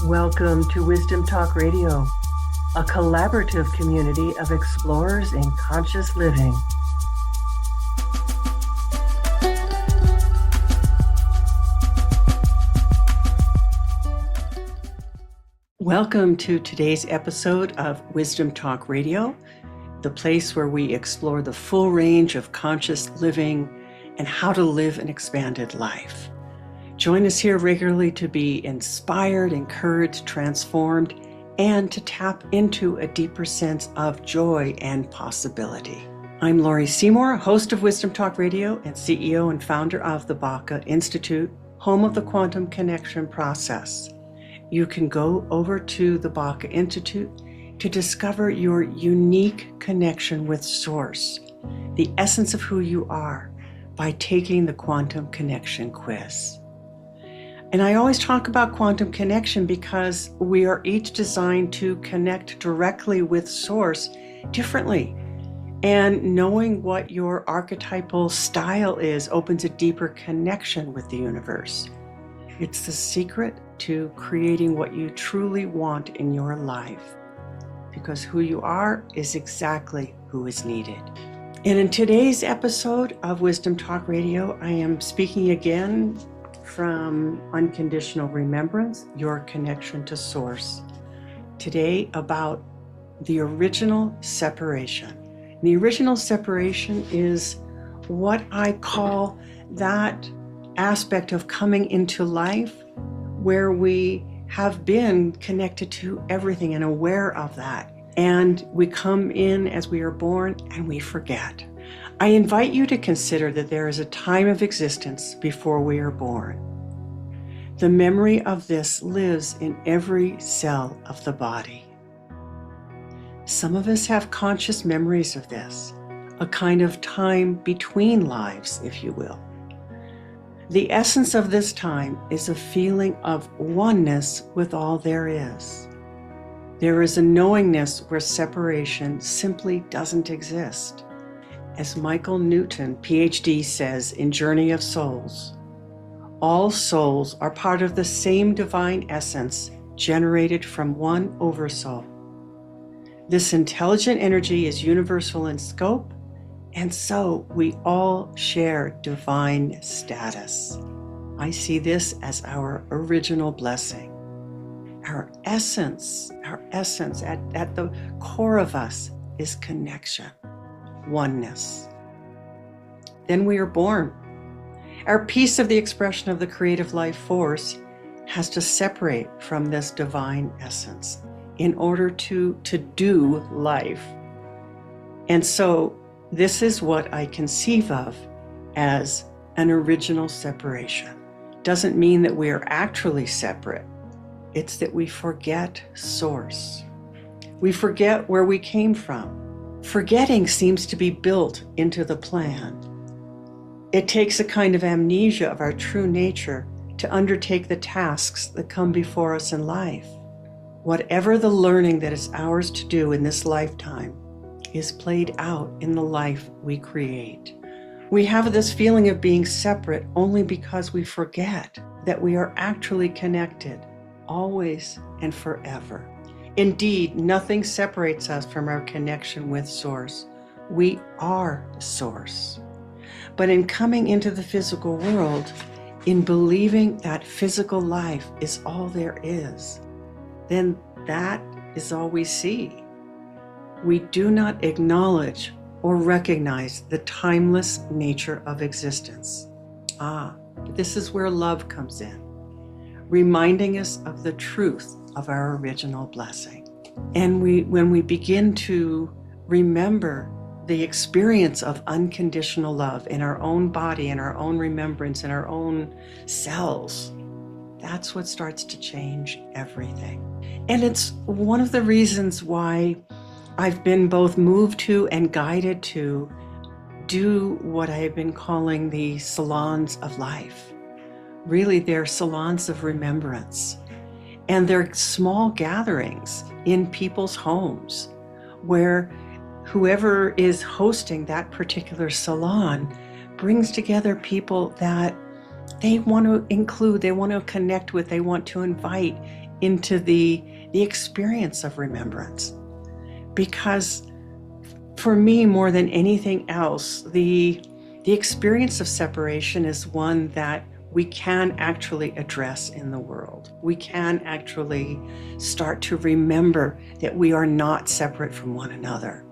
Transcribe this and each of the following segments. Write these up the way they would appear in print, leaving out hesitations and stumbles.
Welcome to Wisdom Talk Radio, a collaborative community of explorers in conscious living. Welcome to today's episode of Wisdom Talk Radio, the place where we explore the full range of conscious living and how to live an expanded life. Join us here regularly to be inspired, encouraged, transformed, and to tap into a deeper sense of joy and possibility. I'm Laurie, Seymour, host of Wisdom Talk Radio and CEO and founder of the Baca Institute, home of the Quantum Connection process. You can go over to the Baca Institute to discover your unique connection with Source, the essence of who you are, by taking the Quantum Connection quiz. And I always talk about quantum connection because we are each designed to connect directly with Source differently. And knowing what your archetypal style is opens a deeper connection with the universe. It's the secret to creating what you truly want in your life, because who you are is exactly who is needed. And in today's episode of Wisdom Talk Radio, I am speaking again from Unconditional Remembrance, your connection to Source. Today about the original separation. The original separation is what I call that aspect of coming into life where we have been connected to everything and aware of that. And we come in as we are born and we forget. I invite you to consider that there is a time of existence before we are born. The memory of this lives in every cell of the body. Some of us have conscious memories of this, a kind of time between lives, if you will. The essence of this time is a feeling of oneness with all there is. There is a knowingness where separation simply doesn't exist. As Michael Newton, PhD, says in Journey of Souls, all souls are part of the same divine essence generated from one oversoul. This intelligent energy is universal in scope, and so we all share divine status. I see this as our original blessing. Our essence at the core of us is connection, oneness. Then we are born. Our piece of the expression of the creative life force has to separate from this divine essence in order to do life. And so this is what I conceive of as an original separation. Doesn't mean that we are actually separate. It's that we forget Source. We forget where we came from. Forgetting seems to be built into the plan. It takes a kind of amnesia of our true nature to undertake the tasks that come before us in life. Whatever the learning that is ours to do in this lifetime is played out in the life we create. We have this feeling of being separate only because we forget that we are actually connected, always and forever. Indeed, nothing separates us from our connection with Source. We are Source. But in coming into the physical world, in believing that physical life is all there is, then that is all we see. We do not acknowledge or recognize the timeless nature of existence. This is where love comes in, reminding us of the truth of our original blessing. And when we begin to remember the experience of unconditional love in our own body, in our own remembrance, in our own cells, that's what starts to change everything. And it's one of the reasons why I've been both moved to and guided to do what I have been calling the Salons of Life. Really, they're salons of remembrance. And they're small gatherings in people's homes where whoever is hosting that particular salon brings together people that they want to include, they want to connect with, they want to invite into the experience of remembrance. Because for me, more than anything else, the experience of separation is one that we can actually address in the world. We can actually start to remember that we are not separate from one another.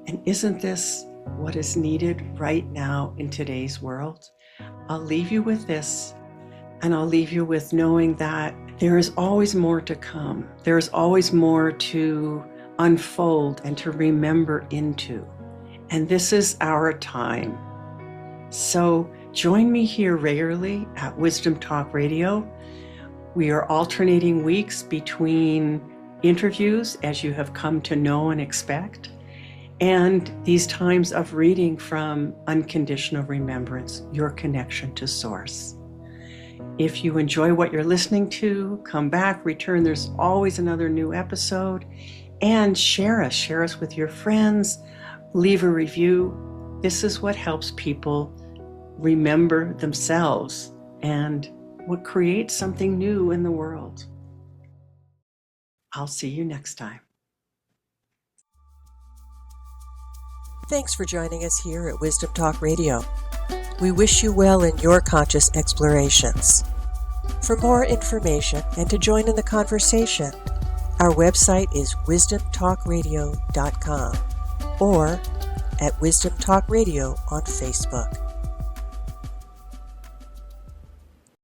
And isn't this what is needed right now in today's world? I'll leave you with this, and I'll leave you with knowing that there is always more to come. There is always more to unfold and to remember into. And this is our time. So join me here regularly at Wisdom Talk Radio. We are alternating weeks between interviews, as you have come to know and expect, and these times of reading from Unconditional Remembrance, your connection to Source. If you enjoy what you're listening to, come back, return. There's always another new episode. And share us with your friends. Leave a review. This is what helps people remember themselves and what creates something new in the world. I'll see you next time. Thanks for joining us here at Wisdom Talk Radio. We wish you well in your conscious explorations. For more information and to join in the conversation, our website is wisdomtalkradio.com or at Wisdom Talk Radio on Facebook.